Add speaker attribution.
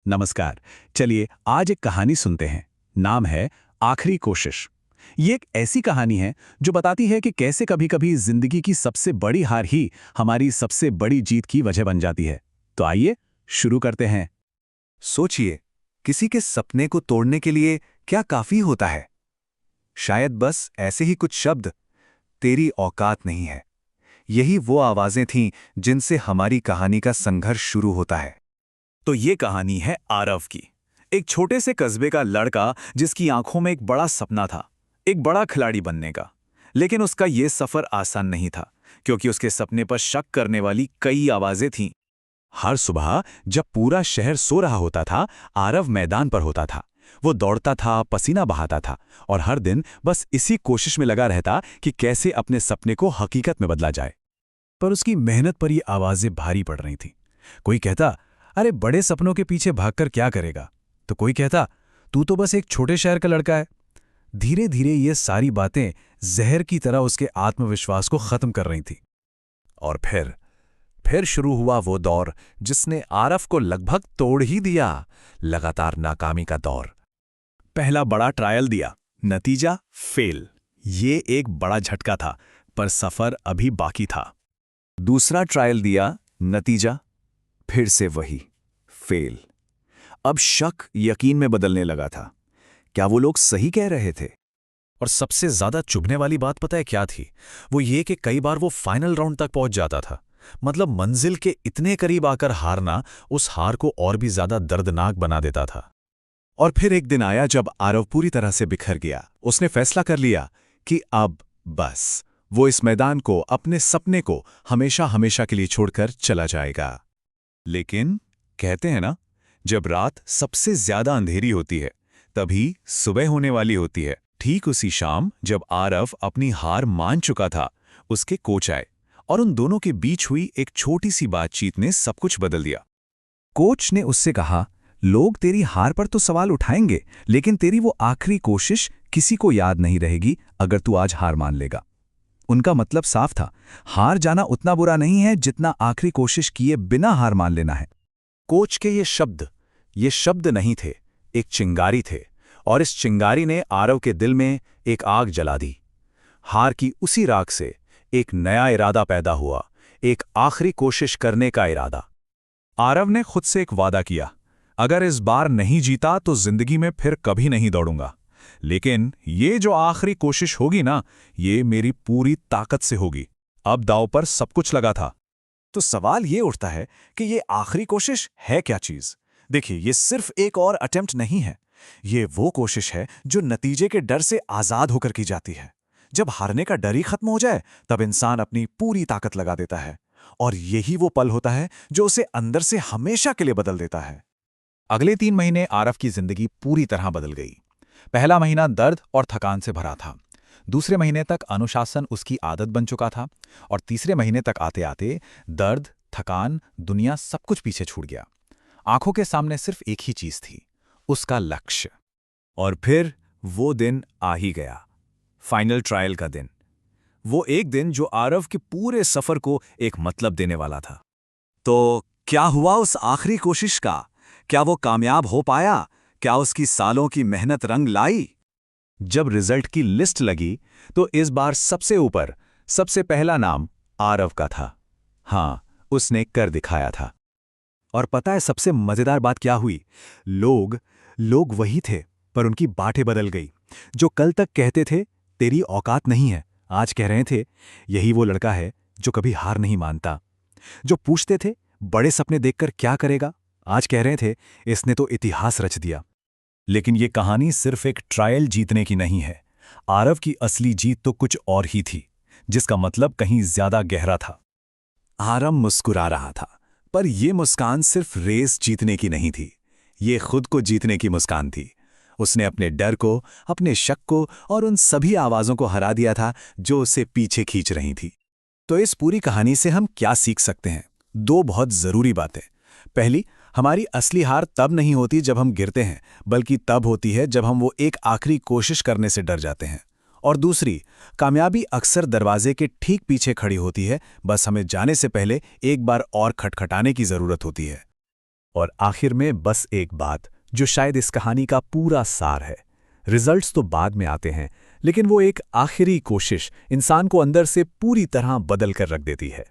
Speaker 1: नमस्कार। चलिए आज एक कहानी सुनते हैं। नाम है आखिरी कोशिश। ये एक ऐसी कहानी है जो बताती है कि कैसे कभी-कभी जिंदगी की सबसे बड़ी हार ही हमारी सबसे बड़ी जीत की वजह बन जाती है। तो आइए शुरू करते हैं।
Speaker 2: सोचिए, किसी के सपने को तोड़ने के लिए क्या काफी होता है? शायद बस ऐसे ही कुछ शब्द, तेरी औकात नहीं है। यही वो आवाजें थीं जिनसे हमारी कहानी का संघर्ष शुरू होता है।
Speaker 1: तो ये कहानी है आरव की। एक छोटे से कस्बे का लड़का जिसकी आंखों में एक बड़ा सपना था, एक बड़ा खिलाड़ी बनने का। लेकिन उसका ये सफर आसान नहीं था, क्योंकि उसके सपने पर शक करने वाली कई आवाजें थीं। हर सुबह जब पूरा शहर सो रहा होता था, आरव मैदान पर होता था। वो दौड़ता था, पसीना बहाता था और हर दिन बस इसी कोशिश में लगा रहता कि कैसे अपने सपने को हकीकत में बदला जाए। पर उसकी मेहनत पर ये आवाजें भारी पड़ रही थीं। कोई कहता, अरे बड़े सपनों के पीछे भागकर क्या करेगा? तो कोई कहता, तू तो बस एक छोटे शहर का लड़का है। धीरे धीरे ये सारी बातें जहर की तरह उसके आत्मविश्वास को खत्म कर रही थी। और फिर शुरू हुआ वो दौर जिसने आरव को लगभग तोड़ ही दिया। लगातार नाकामी का दौर। पहला बड़ा ट्रायल दिया, नतीजा फेल। ये एक बड़ा झटका था, पर सफर अभी बाकी था।
Speaker 2: दूसरा ट्रायल दिया, नतीजा फिर से वही, फेल। अब शक यकीन में बदलने लगा था। क्या वो लोग सही कह रहे थे?
Speaker 1: और सबसे ज्यादा चुभने वाली बात पता है क्या थी? वो ये कि कई बार वो फाइनल राउंड तक पहुंच जाता था। मतलब मंजिल के इतने करीब आकर हारना उस हार को और भी ज्यादा दर्दनाक बना देता था।
Speaker 2: और फिर एक दिन आया जब आरव पूरी तरह से बिखर गया। उसने फैसला कर लिया कि अब बस वो इस मैदान को, अपने सपने को हमेशा हमेशा के लिए छोड़कर चला जाएगा। लेकिन कहते हैं ना, जब रात सबसे ज्यादा अंधेरी होती है तभी सुबह होने वाली होती है। ठीक उसी शाम जब आरव अपनी हार मान चुका था, उसके कोच आए और उन दोनों के बीच हुई एक छोटी सी बातचीत ने सब कुछ बदल दिया। कोच ने उससे कहा, लोग तेरी हार पर तो सवाल उठाएंगे, लेकिन तेरी वो आखिरी कोशिश किसी को याद नहीं रहेगी अगर तू आज हार मान लेगा। उनका मतलब साफ था, हार जाना उतना बुरा नहीं है जितना आखिरी कोशिश किए बिना हार मान लेना है।
Speaker 1: कोच के ये शब्द नहीं थे, एक चिंगारी थे, और इस चिंगारी ने आरव के दिल में एक आग जला दी। हार की उसी राख से एक नया इरादा पैदा हुआ, एक आखिरी कोशिश करने का इरादा। आरव ने खुद से एक वादा किया, अगर इस बार नहीं जीता तो जिंदगी में फिर कभी नहीं दौड़ूंगा, लेकिन ये जो आखिरी कोशिश होगी ना, ये मेरी पूरी ताकत से होगी। अब दांव पर सब कुछ लगा था।
Speaker 2: तो सवाल ये उठता है कि ये आखिरी कोशिश है क्या चीज? देखिए, ये सिर्फ एक और अटेम्प्ट नहीं है। ये वो कोशिश है जो नतीजे के डर से आजाद होकर की जाती है। जब हारने का डर ही खत्म हो जाए, तब इंसान अपनी पूरी ताकत लगा देता है। और यही वो पल होता है जो उसे अंदर से हमेशा के लिए बदल देता है।
Speaker 1: अगले 3 महीने आरव की जिंदगी पूरी तरह बदल गई। पहला महीना दर्द और थकान से भरा था। दूसरे महीने तक अनुशासन उसकी आदत बन चुका था, और तीसरे महीने तक आते आते दर्द, थकान, दुनिया सब कुछ पीछे छूट गया। आंखों के सामने सिर्फ एक ही चीज थी, उसका लक्ष्य।
Speaker 2: और फिर वो दिन आ ही गया, फाइनल ट्रायल का दिन। वो एक दिन जो आरव के पूरे सफर को एक मतलब देने वाला था। तो क्या हुआ उस आखिरी कोशिश का? क्या वो कामयाब हो पाया? क्या उसकी सालों की मेहनत रंग लाई? जब रिजल्ट की लिस्ट लगी तो इस बार सबसे ऊपर, सबसे पहला नाम आरव का था। हाँ, उसने कर दिखाया था। और पता है सबसे मजेदार बात क्या हुई? लोग वही थे, पर उनकी बातें बदल गई। जो कल तक कहते थे तेरी औकात नहीं है, आज कह रहे थे यही वो लड़का है जो कभी हार नहीं मानता। जो पूछते थे बड़े सपने देखकर क्या करेगा, आज कह रहे थे इसने तो इतिहास रच दिया। लेकिन ये कहानी सिर्फ एक ट्रायल जीतने की नहीं है। आरव की असली जीत तो कुछ और ही थी, जिसका मतलब कहीं ज्यादा गहरा था। आरव मुस्कुरा रहा था, पर यह मुस्कान सिर्फ रेस जीतने की नहीं थी। ये खुद को जीतने की मुस्कान थी। उसने अपने डर को, अपने शक को और उन सभी आवाजों को हरा दिया था जो उसे पीछे खींच रही थी। तो इस पूरी कहानी से हम क्या सीख सकते हैं? 2 बहुत जरूरी बातें। पहली, हमारी असली हार तब नहीं होती जब हम गिरते हैं, बल्कि तब होती है जब हम वो एक आखिरी कोशिश करने से डर जाते हैं। और दूसरी, कामयाबी अक्सर दरवाजे के ठीक पीछे खड़ी होती है, बस हमें जाने से पहले एक बार और खटखटाने की जरूरत होती है।
Speaker 1: और आखिर में बस एक बात जो शायद इस कहानी का पूरा सार है। रिजल्ट्स तो बाद में आते हैं, लेकिन वो एक आखिरी कोशिश इंसान को अंदर से पूरी तरह बदल कर रख देती है।